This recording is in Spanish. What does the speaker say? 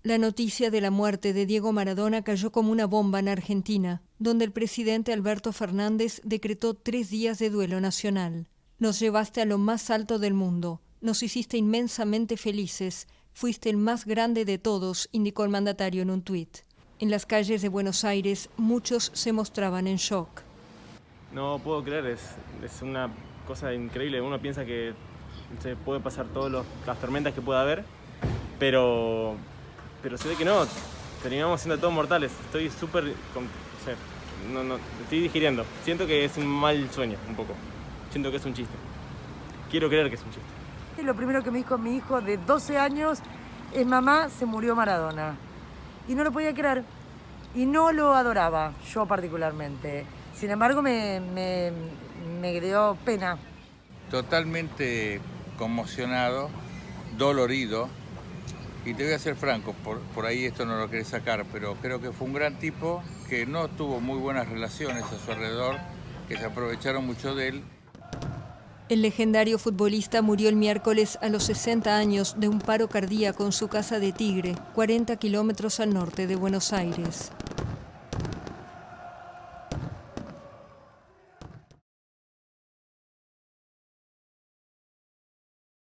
La noticia de la muerte de Diego Maradona cayó como una bomba en Argentina, donde el presidente Alberto Fernández decretó 3 días de duelo nacional. Nos llevaste a lo más alto del mundo, nos hiciste inmensamente felices, fuiste el más grande de todos, indicó el mandatario en un tuit. En las calles de Buenos Aires, muchos se mostraban en shock. No puedo creer, es una cosa increíble. Uno piensa que se puede pasar todas las tormentas que pueda haber, pero se ve que no, terminamos siendo todos mortales. Estoy súper, no, estoy digiriendo. Siento que es un mal sueño, un poco. Siento que es un chiste. Quiero creer que es un chiste. Lo primero que me dijo mi hijo de 12 años es: mamá, se murió Maradona. Y no lo podía creer. Y no lo adoraba, yo particularmente. Sin embargo, me dio pena. Totalmente conmocionado, dolorido. Y te voy a ser franco, por ahí esto no lo querés sacar, pero creo que fue un gran tipo que no tuvo muy buenas relaciones a su alrededor, que se aprovecharon mucho de él. El legendario futbolista murió el miércoles a los 60 años de un paro cardíaco en su casa de Tigre, 40 kilómetros al norte de Buenos Aires.